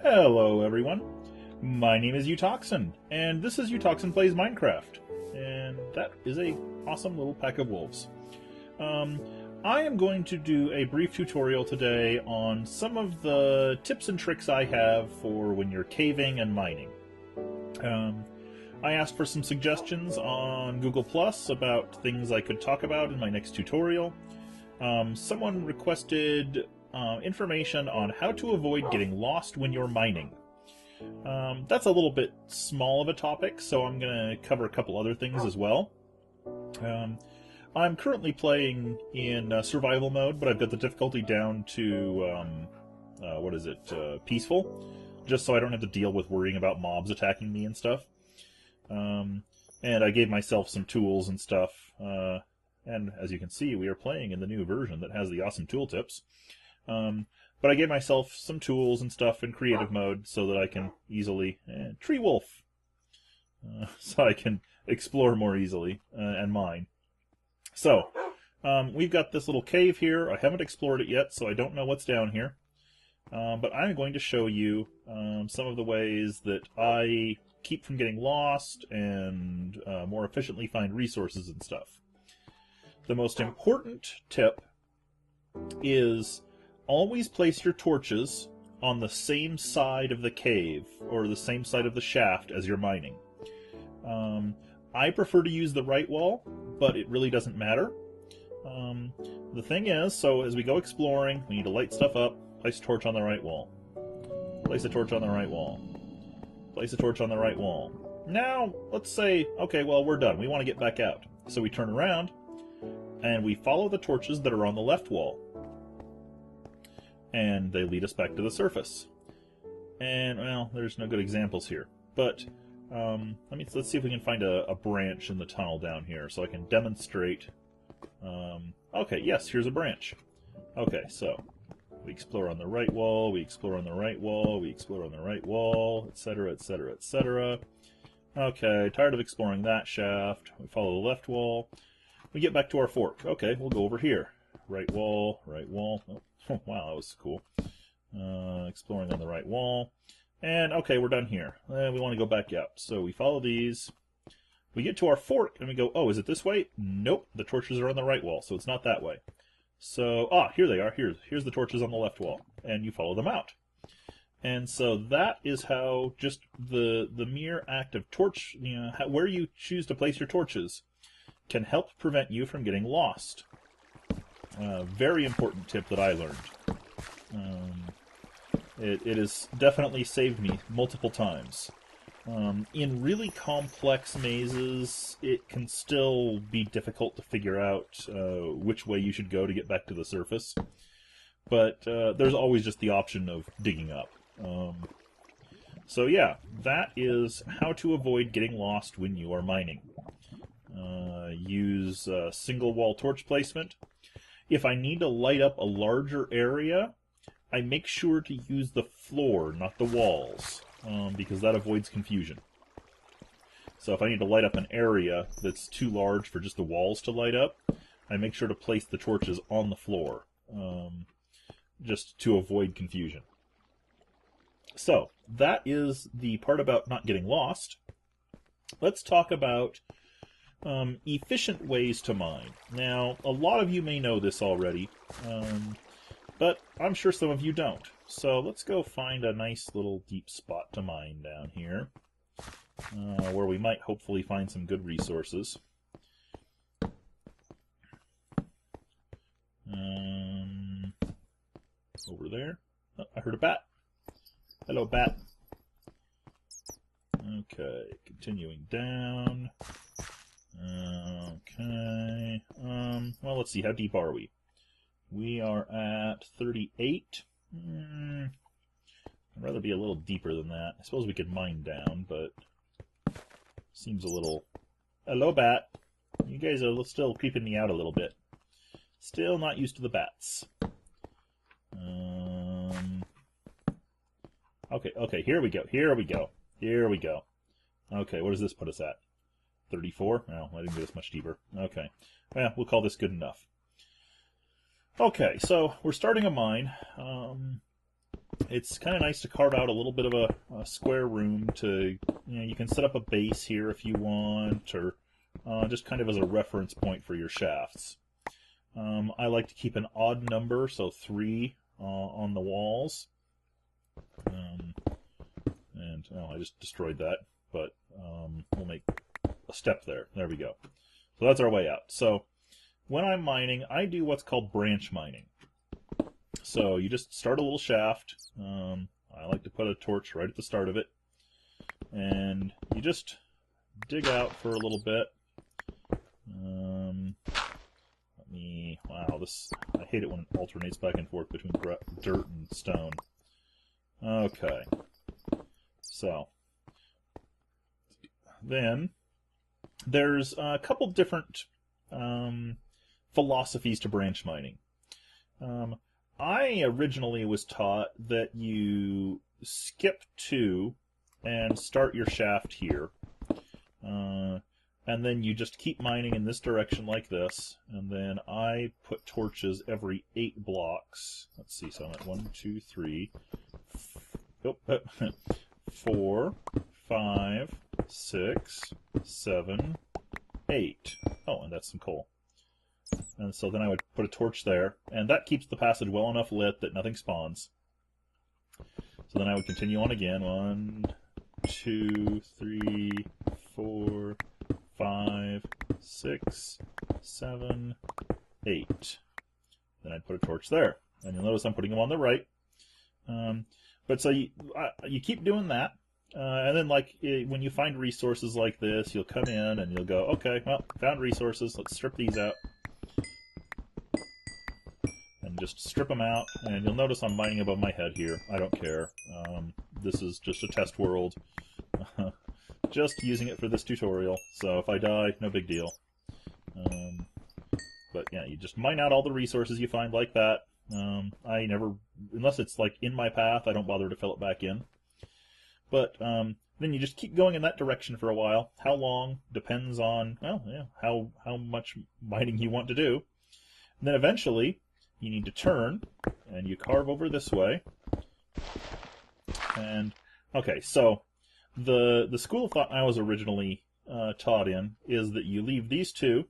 Hello everyone, my name is Utoxin, and this is Utoxin Plays Minecraft, and that is a awesome little pack of wolves. I am going to do a brief tutorial today on some of the tips and tricks I have for when you're caving and mining. I asked for some suggestions on Google Plus about things I could talk about in my next tutorial. Someone requested information on how to avoid getting lost when you're mining. That's a little bit small of a topic, so I'm going to cover a couple other things as well. I'm currently playing in survival mode, but I've got the difficulty down to, peaceful, just so I don't have to deal with worrying about mobs attacking me and stuff. And I gave myself some tools and stuff, and as you can see, we are playing in the new version that has the awesome tooltips. But I gave myself some tools and stuff in creative mode so that I can easily... tree wolf! So I can explore more easily and mine. So, we've got this little cave here. I haven't explored it yet, so I don't know what's down here. But I'm going to show you some of the ways that I keep from getting lost and more efficiently find resources and stuff. The most important tip is always place your torches on the same side of the cave or the same side of the shaft as you're mining. I prefer to use the right wall, but it really doesn't matter. The thing is, so as we go exploring, we need to light stuff up, place a torch on the right wall. Place a torch on the right wall. Place a torch on the right wall. Now, let's say, okay, well, we're done. We want to get back out. So we turn around, and we follow the torches that are on the left wall. And they lead us back to the surface. And, well, there's no good examples here. But, let's see if we can find a branch in the tunnel down here, so I can demonstrate. Okay, yes, here's a branch. Okay, so, we explore on the right wall, we explore on the right wall, we explore on the right wall, etc., etc., etc. Okay, tired of exploring that shaft. We follow the left wall. We get back to our fork. Okay, we'll go over here. Right wall, right wall. Oh, wow, that was cool. Exploring on the right wall. And, okay, we're done here. We want to go back out. So we follow these. We get to our fork, and we go, oh, is it this way? Nope, the torches are on the right wall, so it's not that way. So, here they are. Here's the torches on the left wall. And you follow them out. And so that is how just the mere act of torch, where you choose to place your torches can help prevent you from getting lost. Very important tip that I learned. It has definitely saved me multiple times. In really complex mazes, it can still be difficult to figure out which way you should go to get back to the surface. But there's always just the option of digging up. So yeah, that is how to avoid getting lost when you are mining. Use single wall torch placement. If I need to light up a larger area, I make sure to use the floor, not the walls, because that avoids confusion. So if I need to light up an area that's too large for just the walls to light up, I make sure to place the torches on the floor, just to avoid confusion. So, that is the part about not getting lost. Let's talk about efficient ways to mine. Now, a lot of you may know this already, but I'm sure some of you don't. So let's go find a nice little deep spot to mine down here, where we might hopefully find some good resources. Over there. Oh, I heard a bat. Hello, bat. Okay, continuing down. Okay. Well, let's see. How deep are we? We are at 38. I'd rather be a little deeper than that. I suppose we could mine down, but seems a little... Hello, bat. You guys are still creeping me out a little bit. Still not used to the bats. Okay, here we go. Okay, what does this put us at? 34? No, I didn't get us much deeper. Okay. Well, we'll call this good enough. Okay, so we're starting a mine. it's kind of nice to carve out a little bit of a square room to, you can set up a base here if you want, or just kind of as a reference point for your shafts. I like to keep an odd number, so 3 on the walls. And I just destroyed that, but we'll make a step there. There we go. So that's our way out. So when I'm mining, I do what's called branch mining. So you just start a little shaft. I like to put a torch right at the start of it. And you just dig out for a little bit. Wow, I hate it when it alternates back and forth between dirt and stone. Okay. So, then, there's a couple different philosophies to branch mining. I originally was taught that you skip 2 and start your shaft here. And then you just keep mining in this direction like this. And then I put torches every 8 blocks. Let's see, so I'm at 1, 2, 3, 4, 5, 6, 7, 8. Oh, and that's some coal. And so then I would put a torch there, and that keeps the passage well enough lit that nothing spawns. So then I would continue on again. 1, 2, 3, 4, 5, 6, 7, 8. Then I'd put a torch there. And you'll notice I'm putting them on the right. But so you keep doing that. And then when you find resources like this, you'll come in and you'll go, okay, well, found resources. Let's strip these out. And just strip them out. And you'll notice I'm mining above my head here. I don't care. This is just a test world. Just using it for this tutorial, so if I die, no big deal. But yeah, you just mine out all the resources you find like that. I never, unless it's like in my path, I don't bother to fill it back in. But then you just keep going in that direction for a while. How long depends on, well, yeah, how much mining you want to do. And then eventually, you need to turn, and you carve over this way. And, okay, so the school of thought I was originally taught in is that you leave these 2,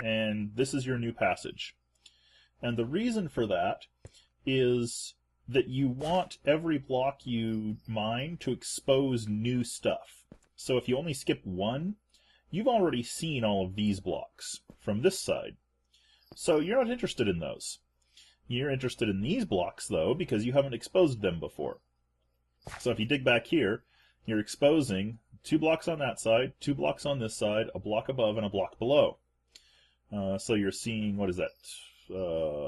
and this is your new passage. And the reason for that is that you want every block you mine to expose new stuff. So if you only skip 1, you've already seen all of these blocks from this side. So you're not interested in those. You're interested in these blocks, though, because you haven't exposed them before. So if you dig back here, you're exposing 2 blocks on that side, 2 blocks on this side, a block above, and a block below. So you're seeing, what is that,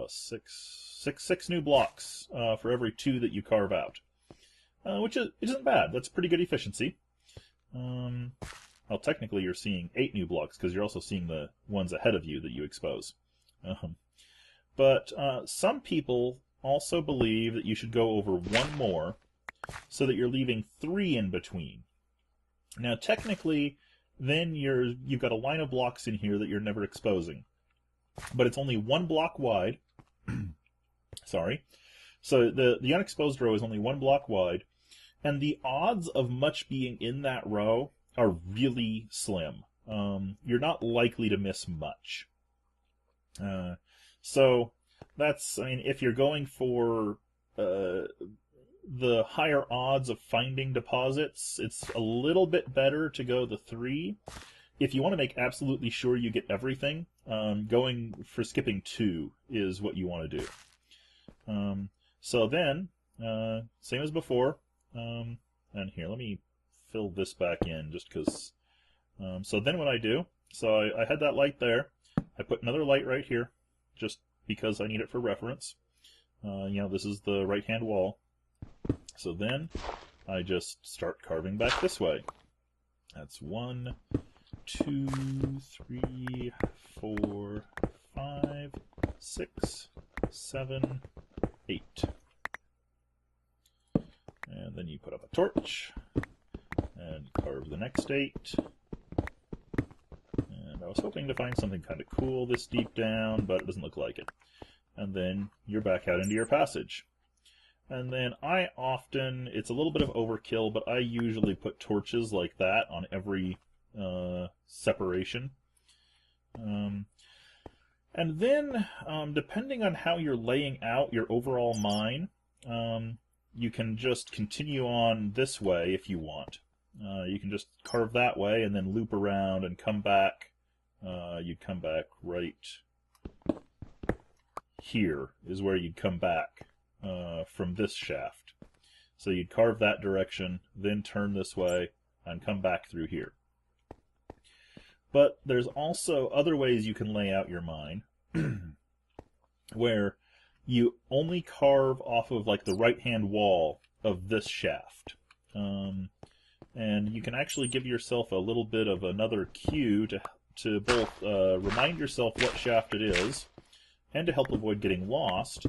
6 new blocks for every 2 that you carve out, which isn't bad. That's pretty good efficiency. Well, technically you're seeing 8 new blocks because you're also seeing the ones ahead of you that you expose. But some people also believe that you should go over 1 more, so that you're leaving 3 in between. Now, technically, then you've got a line of blocks in here that you're never exposing. But it's only 1 block wide. Sorry. So the unexposed row is only 1 block wide, and the odds of much being in that row are really slim. You're not likely to miss much. So that's, I mean, if you're going for the higher odds of finding deposits, it's a little bit better to go the 3. If you want to make absolutely sure you get everything, going for skipping 2 is what you want to do. So then, same as before, and here, let me fill this back in just because. So then what I do, so I had that light there. I put another light right here, just because I need it for reference. This is the right-hand wall. So then I just start carving back this way. That's 1, 2, 3, 4, 5, 6, 7, 8. And then you put up a torch and carve the next 8. And I was hoping to find something kind of cool this deep down, but it doesn't look like it. And then you're back out into your passage. And then it's a little bit of overkill, but I usually put torches like that on every separation. And then, depending on how you're laying out your overall mine, you can just continue on this way if you want. You can just carve that way and then loop around and come back. You'd come back right here is where you'd come back from this shaft. So you'd carve that direction, then turn this way, and come back through here. But there's also other ways you can lay out your mine where you only carve off of like the right-hand wall of this shaft. And you can actually give yourself a little bit of another cue to both remind yourself what shaft it is, and to help avoid getting lost.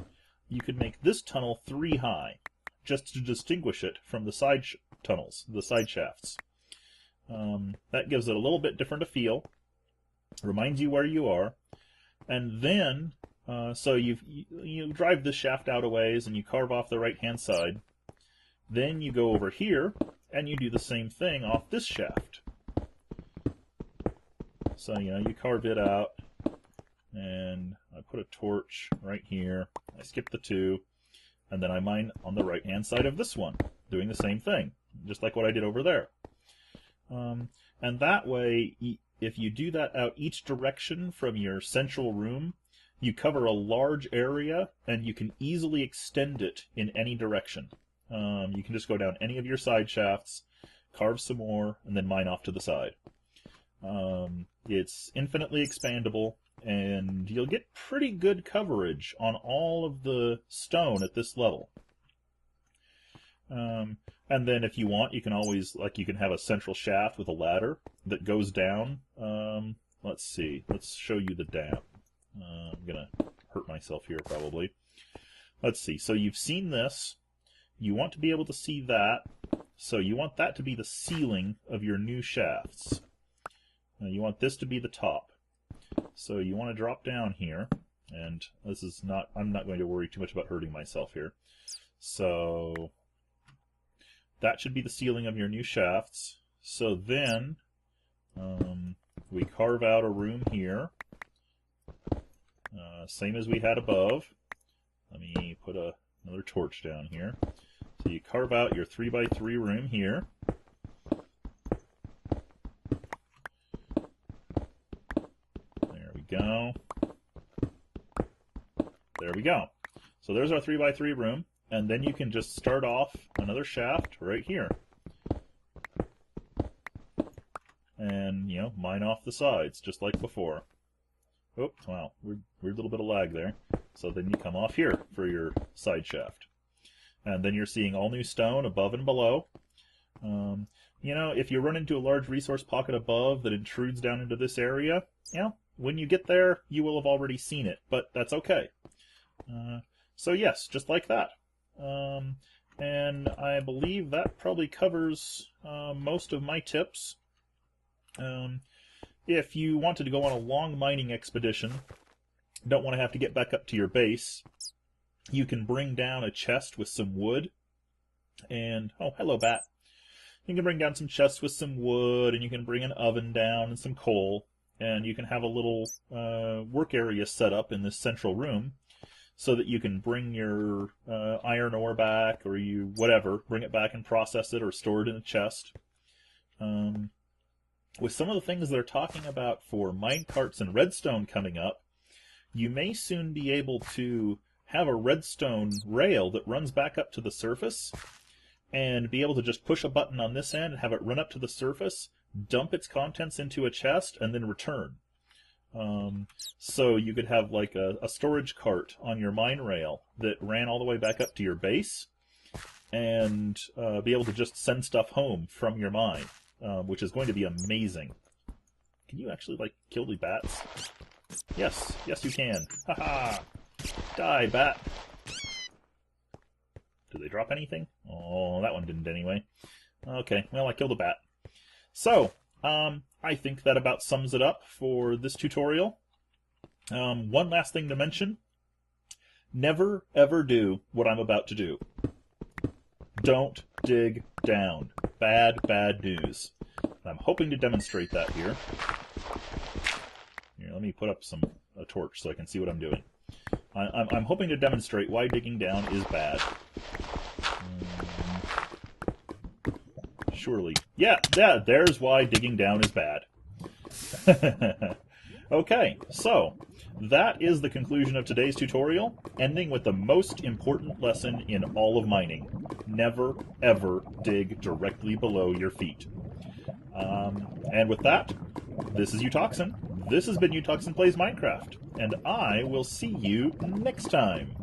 You could make this tunnel 3 high, just to distinguish it from the side tunnels, the side shafts. That gives it a little bit different a feel, reminds you where you are, and then, so you drive this shaft out a ways and you carve off the right-hand side. Then you go over here and you do the same thing off this shaft. So, you carve it out, and I put a torch right here. I skip the 2, and then I mine on the right-hand side of this one, doing the same thing, just like what I did over there. And that way, if you do that out each direction from your central room, you cover a large area, and you can easily extend it in any direction. You can just go down any of your side shafts, carve some more, and then mine off to the side. It's infinitely expandable, and you'll get pretty good coverage on all of the stone at this level. And then if you want, you can always, you can have a central shaft with a ladder that goes down. Let's see. Let's show you the dam. I'm going to hurt myself here, probably. Let's see. So you've seen this. You want to be able to see that. So you want that to be the ceiling of your new shafts. You want this to be the top. So you want to drop down here. And this is not, I'm not going to worry too much about hurting myself here. So that should be the ceiling of your new shafts. So then we carve out a room here, same as we had above. Let me put another torch down here. So you carve out your 3x3 room here. There we go. There we go. So there's our 3x3 room. And then you can just start off another shaft right here. And, mine off the sides, just like before. Oh, wow, weird little bit of lag there. So then you come off here for your side shaft. And then you're seeing all new stone above and below. If you run into a large resource pocket above that intrudes down into this area, when you get there, you will have already seen it, but that's okay. So yes, just like that. And I believe that probably covers most of my tips. If you wanted to go on a long mining expedition, don't want to have to get back up to your base, you can bring down a chest with some wood. And, oh, hello, bat. You can bring down some chests with some wood, and you can bring an oven down and some coal, and you can have a little work area set up in this central room, so that you can bring your iron ore back, or bring it back and process it, or store it in a chest. With some of the things they're talking about for minecarts and redstone coming up, you may soon be able to have a redstone rail that runs back up to the surface, and be able to just push a button on this end and have it run up to the surface, dump its contents into a chest, and then return. So you could have like a storage cart on your mine rail that ran all the way back up to your base, and be able to just send stuff home from your mine, which is going to be amazing. Can you actually kill the bats? Yes, yes you can. Haha! Die, bat! Did they drop anything? Oh, that one didn't anyway. Okay, well I killed a bat. So, I think that about sums it up for this tutorial. One last thing to mention. Never, ever do what I'm about to do. Don't dig down. Bad, bad news. I'm hoping to demonstrate that here. Here, let me put up a torch so I can see what I'm doing. I'm hoping to demonstrate why digging down is bad. Surely. Yeah, there's why digging down is bad. Okay, so that is the conclusion of today's tutorial, ending with the most important lesson in all of mining. Never, ever dig directly below your feet. And with that, this is Utoxin. This has been Utoxin Plays Minecraft, and I will see you next time.